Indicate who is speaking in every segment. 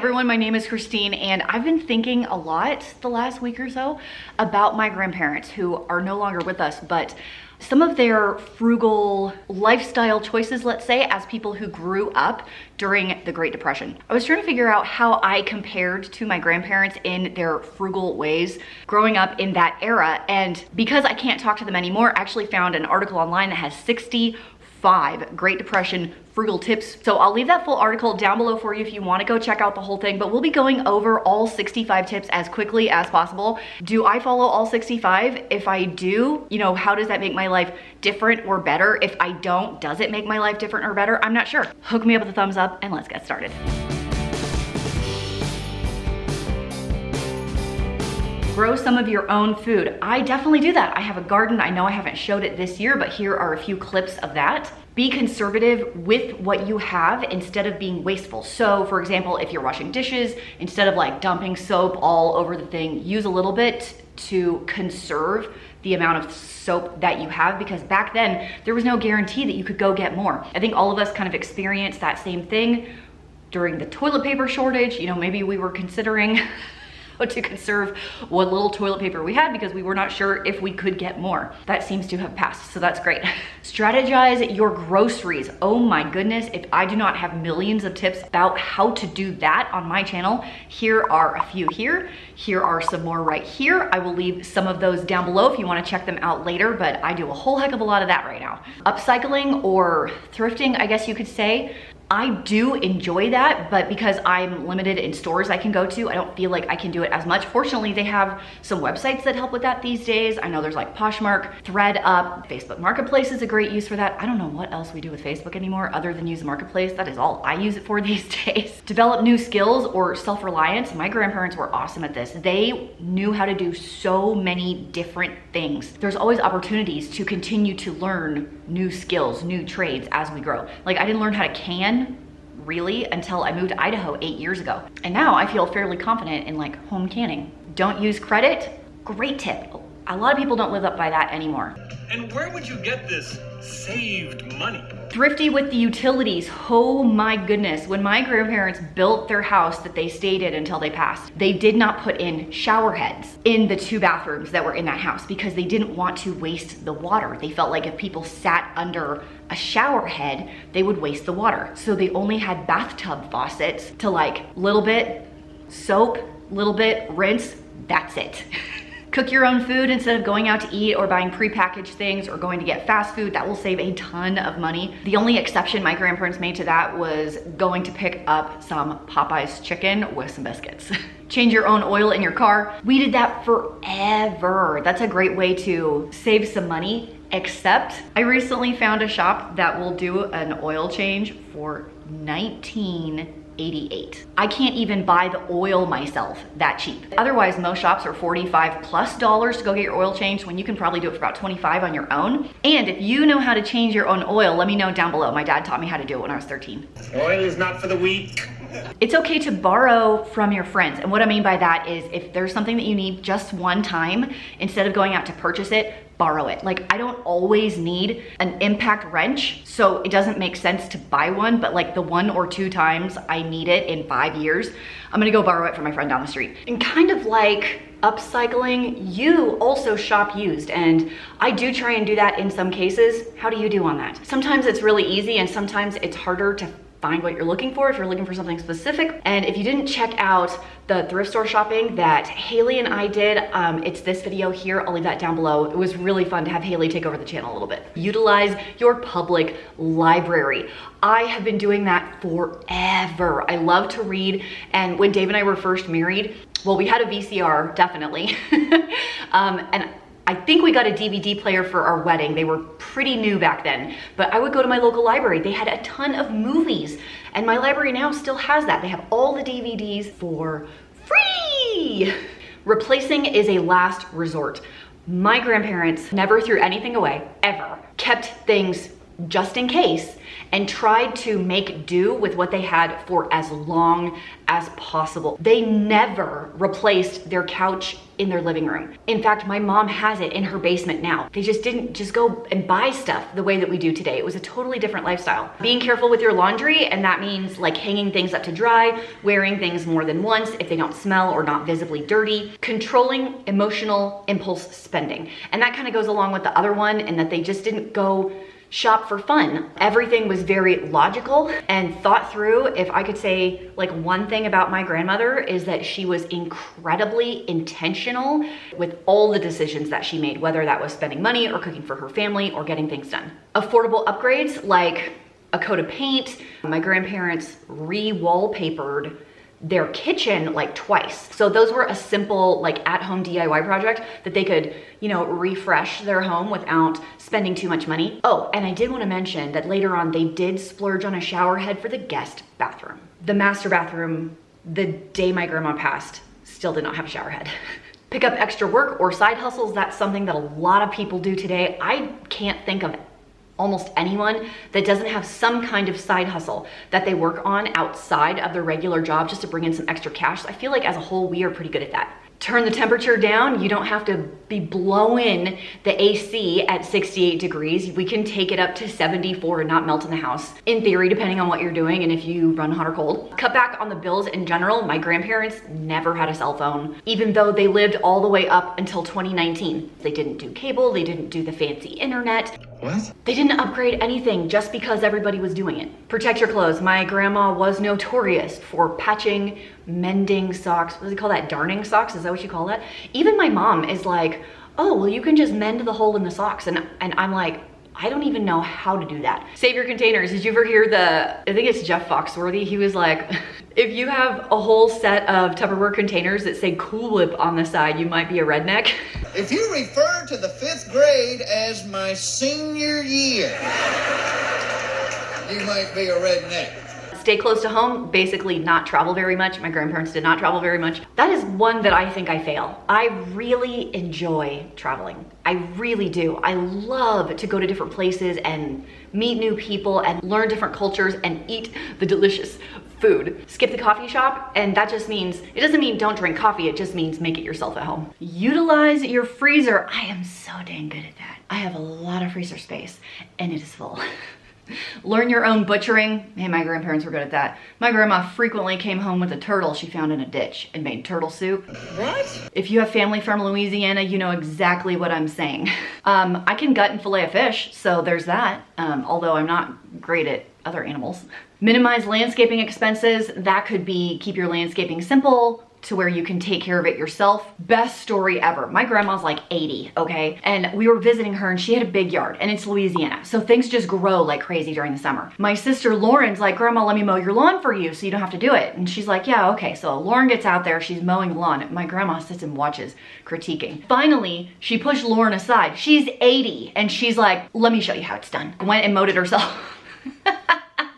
Speaker 1: everyone, my name is Christine, and I've been thinking a lot the last week or so about my grandparents who are no longer with us, but some of their frugal lifestyle choices, let's say, as people who grew up during the Great Depression. I was trying to figure out how I compared to my grandparents in their frugal ways growing up in that era, and because I can't talk to them anymore, I actually found an article online that has 65 Great Depression frugal tips. So I'll leave that full article down below for you if you want to go check out the whole thing, but we'll be going over all 65 tips as quickly as possible. Do I follow all 65? If I do, you know, how does that make my life different or better? If I don't, does it make my life different or better? I'm not sure. Hook me up with a thumbs up and let's get started. Grow some of your own food. I definitely do that. I have a garden. I know I haven't showed it this year, but here are a few clips of that. Be conservative with what you have instead of being wasteful. So for example, if you're washing dishes, instead of like dumping soap all over the thing, use a little bit to conserve the amount of soap that you have, because back then there was no guarantee that you could go get more. I think all of us kind of experienced that same thing during the toilet paper shortage. You know, maybe we were considering to conserve what little toilet paper we had because we were not sure if we could get more. That seems to have passed, so that's great. Strategize your groceries. Oh my goodness, if I do not have millions of tips about how to do that on my channel, here are a few here. Here are some more right here. I will leave some of those down below if you want to check them out later, but I do a whole heck of a lot of that right now. Upcycling or thrifting, I guess you could say. I do enjoy that, but because I'm limited in stores I can go to, I don't feel like I can do it as much. Fortunately, they have some websites that help with that these days. I know there's like Poshmark, ThreadUp, Facebook Marketplace is a great use for that. I don't know what else we do with Facebook anymore other than use Marketplace. That is all I use it for these days. Develop new skills or self-reliance. My grandparents were awesome at this. They knew how to do so many different things. There's always opportunities to continue to learn new skills, new trades as we grow. Like I didn't learn how to can really until I moved to Idaho 8 years ago. And now I feel fairly confident in like home canning. Don't use credit. Great tip. A lot of people don't live up by that anymore.
Speaker 2: And where would you get this saved money?
Speaker 1: Thrifty with the utilities. Oh my goodness. When my grandparents built their house that they stayed in until they passed, they did not put in shower heads in the 2 bathrooms that were in that house because they didn't want to waste the water. They felt like if people sat under a shower head, they would waste the water. So they only had bathtub faucets to like little bit soap, little bit rinse, that's it. Cook your own food instead of going out to eat or buying prepackaged things or going to get fast food. That will save a ton of money. The only exception my grandparents made to that was going to pick up some Popeye's chicken with some biscuits. Change your own oil in your car. We did that forever. That's a great way to save some money, except I recently found a shop that will do an oil change for $19.88. I can't even buy the oil myself that cheap. Otherwise, most shops are $45+ to go get your oil changed when you can probably do it for about $25 on your own. And if you know how to change your own oil, let me know down below. My dad taught me how to do it when I was 13.
Speaker 2: Oil is not for the weak.
Speaker 1: It's okay to borrow from your friends. And what I mean by that is if there's something that you need just one time, instead of going out to purchase it, borrow it. Like I don't always need an impact wrench, so it doesn't make sense to buy one, but like the 1 or 2 times I need it in 5 years, I'm gonna go borrow it from my friend down the street. And kind of like upcycling, you also shop used, and I do try and do that in some cases. How do you do on that? Sometimes it's really easy and sometimes it's harder to find what you're looking for if you're looking for something specific. And if you didn't check out the thrift store shopping that Haley and I did, it's this video here. I'll leave that down below. It was really fun to have Haley take over the channel a little bit. Utilize your public library. I have been doing that forever. I love to read, and when Dave and I were first married, well, we had a VCR, definitely. And I think we got a DVD player for our wedding. They were pretty new back then, but I would go to my local library. They had a ton of movies, and my library now still has that. They have all the DVDs for free. Replacing is a last resort. My grandparents never threw anything away, ever. Kept things just in case, and tried to make do with what they had for as long as possible. They never replaced their couch in their living room. In fact, my mom has it in her basement now. They just didn't just go and buy stuff the way that we do today. It was a totally different lifestyle. Being careful with your laundry, and that means like hanging things up to dry, wearing things more than once if they don't smell or not visibly dirty, controlling emotional impulse spending. And that kind of goes along with the other one, in that they just didn't go shop for fun. Everything was very logical and thought through. If I could say like one thing about my grandmother, is that she was incredibly intentional with all the decisions that she made, whether that was spending money or cooking for her family or getting things done. Affordable upgrades like a coat of paint. My grandparents re-wallpapered their kitchen like twice. So those were a simple like at-home DIY project that they could, you know, refresh their home without spending too much money. Oh, and I did want to mention that later on they did splurge on a shower head for the guest bathroom. The master bathroom, the day my grandma passed, still did not have a shower head. Pick up extra work or side hustles. That's something that a lot of people do today. I can't think of almost anyone that doesn't have some kind of side hustle that they work on outside of their regular job just to bring in some extra cash. So I feel like as a whole, we are pretty good at that. Turn the temperature down. You don't have to be blowing the AC at 68 degrees. We can take it up to 74 and not melt in the house. In theory, depending on what you're doing and if you run hot or cold. Cut back on the bills in general. My grandparents never had a cell phone, even though they lived all the way up until 2019. They didn't do cable. They didn't do the fancy internet.
Speaker 2: What?
Speaker 1: They didn't upgrade anything just because everybody was doing it. Protect your clothes. My grandma was notorious for patching, mending socks. What do they call that? Darning socks? Is that what you call that? Even my mom is like, oh, well, you can just mend the hole in the socks. And I'm like, I don't even know how to do that. Save your containers. Did you ever hear I think it's Jeff Foxworthy. He was like, if you have a whole set of Tupperware containers that say Cool Whip on the side, you might be a redneck.
Speaker 3: If you refer to the 5th grade as my senior year, you might be a redneck.
Speaker 1: Stay close to home, basically not travel very much. My grandparents did not travel very much. That is one that I think I fail. I really enjoy traveling. I really do. I love to go to different places and meet new people and learn different cultures and eat the delicious food. Skip the coffee shop, and that just means, it doesn't mean don't drink coffee, it just means make it yourself at home. Utilize your freezer. I am so dang good at that. I have a lot of freezer space and it is full. Learn your own butchering. Hey, my grandparents were good at that. My grandma frequently came home with a turtle she found in a ditch and made turtle soup.
Speaker 3: What?
Speaker 1: If you have family from Louisiana, you know exactly what I'm saying. I can gut and fillet a fish, so there's that. Although I'm not great at other animals. Minimize landscaping expenses. That could be keep your landscaping simple to where you can take care of it yourself. Best story ever. My grandma's like 80, okay? And we were visiting her and she had a big yard and it's Louisiana. So things just grow like crazy during the summer. My sister Lauren's like, Grandma, let me mow your lawn for you so you don't have to do it. And she's like, yeah, okay. So Lauren gets out there, she's mowing the lawn. My grandma sits and watches, critiquing. Finally, she pushed Lauren aside. She's 80 and she's like, let me show you how it's done. Went and mowed it herself.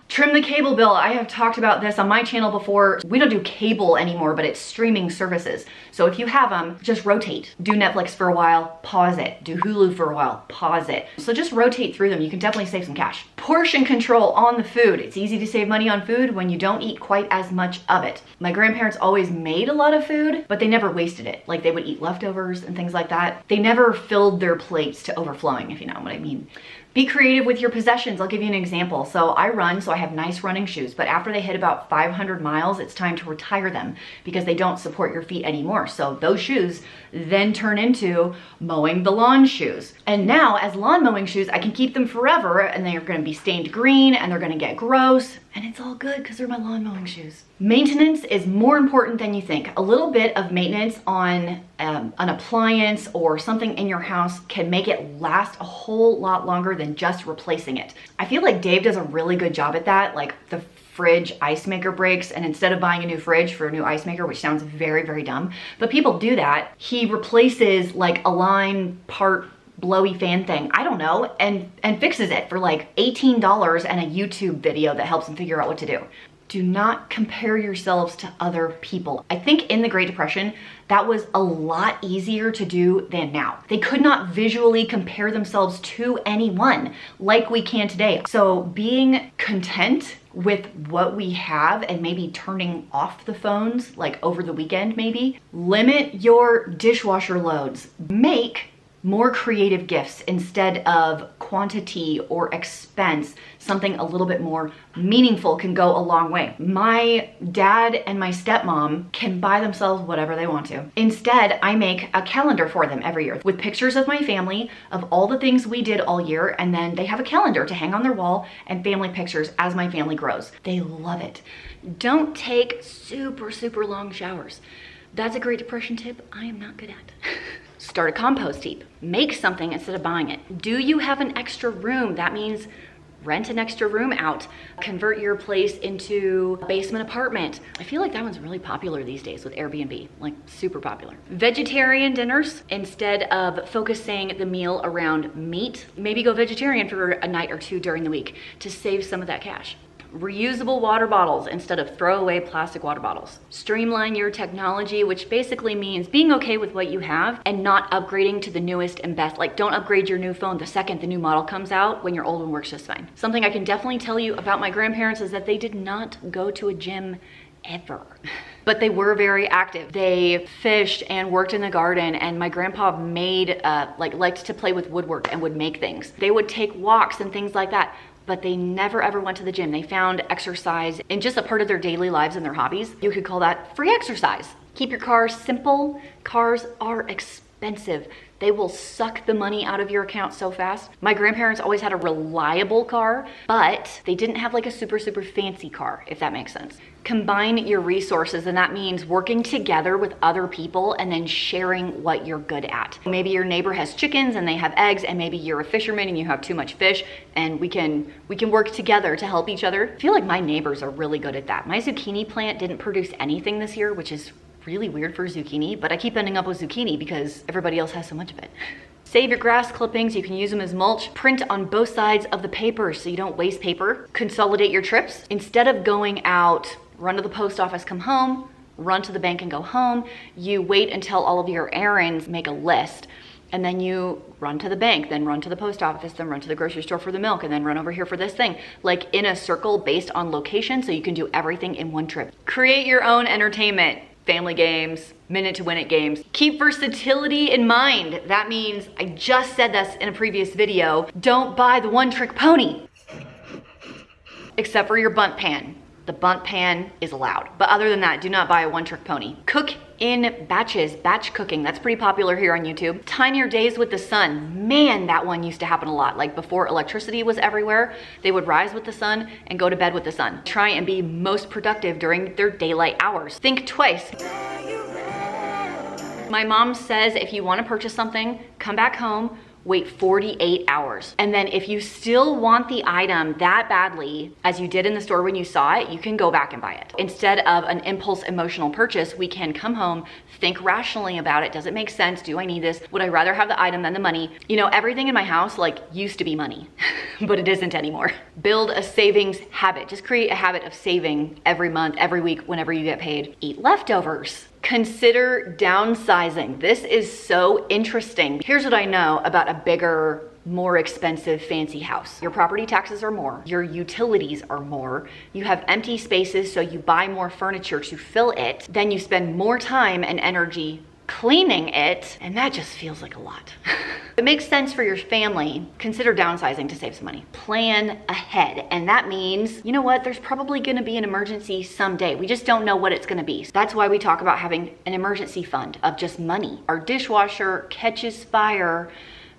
Speaker 1: Trim the cable bill. I have talked about this on my channel before. We don't do cable anymore, but it's streaming services. So if you have them, just rotate. Do Netflix for a while, pause it. Do Hulu for a while, pause it. So just rotate through them. You can definitely save some cash. Portion control on the food. It's easy to save money on food when you don't eat quite as much of it. My grandparents always made a lot of food, but they never wasted it. Like they would eat leftovers and things like that. They never filled their plates to overflowing, if you know what I mean. Be creative with your possessions. I'll give you an example. So I run, so I have nice running shoes, but after they hit about 500 miles, it's time to retire them because they don't support your feet anymore. So those shoes then turn into mowing the lawn shoes. And now as lawn mowing shoes, I can keep them forever and they're gonna be stained green and they're gonna get gross and it's all good because they're my lawn mowing shoes. Maintenance is more important than you think. A little bit of maintenance on an appliance or something in your house can make it last a whole lot longer than just replacing it. I feel like Dave does a really good job at that. Like the fridge ice maker breaks, and instead of buying a new fridge for a new ice maker, which sounds very, very dumb, but people do that, he replaces like a line part blowy fan thing, I don't know, and fixes it for like $18 and a YouTube video that helps him figure out what to do. Do not compare yourselves to other people. I think in the Great Depression, that was a lot easier to do than now. They could not visually compare themselves to anyone like we can today. So being content with what we have and maybe turning off the phones, like over the weekend maybe, limit your dishwasher loads. Make more creative gifts instead of quantity or expense. Something a little bit more meaningful can go a long way. My dad and my stepmom can buy themselves whatever they want to. Instead, I make a calendar for them every year with pictures of my family, of all the things we did all year, and then they have a calendar to hang on their wall and family pictures as my family grows. They love it. Don't take super long showers. That's a Great Depression tip I am not good at. Start a compost heap. Make something instead of buying it. Do you have an extra room? That means rent an extra room out. Convert your place into a basement apartment. I feel like that one's really popular these days with Airbnb, like super popular. Vegetarian dinners, instead of focusing the meal around meat, maybe go vegetarian for a night or two during the week to save some of that cash. Reusable water bottles instead of throwaway plastic water bottles. Streamline your technology, which basically means being okay with what you have and not upgrading to the newest and best. Like, don't upgrade your new phone the second the new model comes out when your old one works just fine. Something I can definitely tell you about my grandparents is that they did not go to a gym ever. But they were very active. They fished and worked in the garden, and my grandpa made, liked to play with woodwork and would make things. They would take walks and things like that, but they never ever went to the gym. They found exercise in just a part of their daily lives and their hobbies. You could call that free exercise. Keep your cars simple. Cars are expensive. They will suck the money out of your account so fast. My grandparents always had a reliable car, but they didn't have like a super fancy car, if that makes sense. Combine your resources, and that means working together with other people and then sharing what you're good at. Maybe your neighbor has chickens and they have eggs, and maybe you're a fisherman and you have too much fish, and we can work together to help each other. I feel like my neighbors are really good at that. My zucchini plant didn't produce anything this year, which is really weird for zucchini, but I keep ending up with zucchini because everybody else has so much of it. Save your grass clippings. You can use them as mulch. Print on both sides of the paper so you don't waste paper. Consolidate your trips. Instead of going out, run to the post office, come home, run to the bank and go home, you wait until all of your errands make a list. And then you run to the bank, then run to the post office, then run to the grocery store for the milk, and then run over here for this thing. Like in a circle based on location, so you can do everything in one trip. Create your own entertainment. Family games, minute to win it games. Keep versatility in mind. That means, I just said this in a previous video, don't buy the one-trick pony. Except for your bundt pan. The bundt pan is allowed. But other than that, do not buy a one-trick pony. Cook in batches, batch cooking. That's pretty popular here on YouTube. Time your days with the sun. Man, that one used to happen a lot. Like before electricity was everywhere, they would rise with the sun and go to bed with the sun. Try and be most productive during their daylight hours. Think twice. My mom says if you want to purchase something, come back home, wait 48 hours. And then if you still want the item that badly as you did in the store when you saw it, you can go back and buy it. Instead of an impulse emotional purchase, we can come home, think rationally about it. Does it make sense? Do I need this? Would I rather have the item than the money? You know, everything in my house like used to be money, but it isn't anymore. Build a savings habit. Just create a habit of saving every month, every week, whenever you get paid. Eat leftovers. Consider downsizing. This is so interesting. Here's what I know about a bigger, more expensive, fancy house. Your property taxes are more. Your utilities are more. You have empty spaces, so you buy more furniture to fill it. Then you spend more time and energy cleaning it, and that just feels like a lot. If it makes sense for your family, consider downsizing to save some money. Plan ahead, and that means, you know what, there's probably gonna be an emergency someday. We just don't know what it's gonna be. That's why we talk about having an emergency fund of just money. Our dishwasher catches fire.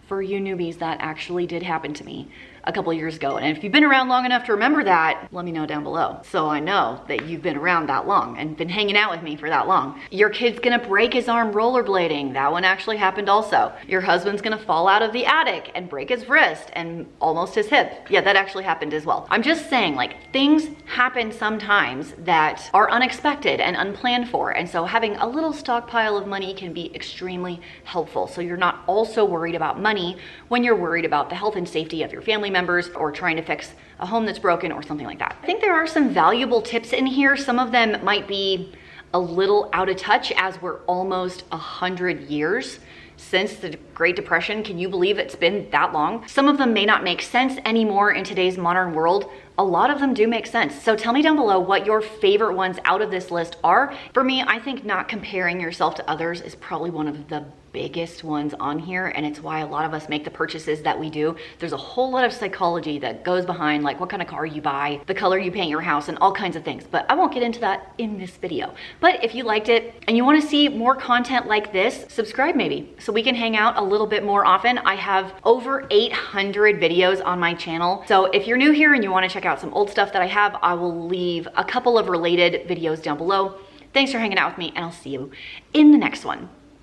Speaker 1: For you newbies, that actually did happen to me a couple years ago. And if you've been around long enough to remember that, let me know down below. So I know that you've been around that long and been hanging out with me for that long. Your kid's gonna break his arm rollerblading. That one actually happened also. Your husband's gonna fall out of the attic and break his wrist and almost his hip. Yeah, that actually happened as well. I'm just saying, like, things happen sometimes that are unexpected and unplanned for. And so having a little stockpile of money can be extremely helpful. So you're not also worried about money when you're worried about the health and safety of your family family members or trying to fix a home that's broken or something like that. I think there are some valuable tips in here. Some of them might be a little out of touch as we're almost 100 years since the Great Depression. Can you believe it's been that long? Some of them may not make sense anymore in today's modern world. A lot of them do make sense. So tell me down below what your favorite ones out of this list are. For me, I think not comparing yourself to others is probably one of the biggest ones on here, and it's why a lot of us make the purchases that we do. There's a whole lot of psychology that goes behind like what kind of car you buy, the color you paint your house, and all kinds of things, but I won't get into that in this video. But if you liked it and you want to see more content like this, subscribe maybe so we can hang out a little bit more often. I have over 800 videos on my channel, so if you're new here and you want to check out some old stuff that I have, I will leave a couple of related videos down below. Thanks for hanging out with me, and I'll see you in the next one.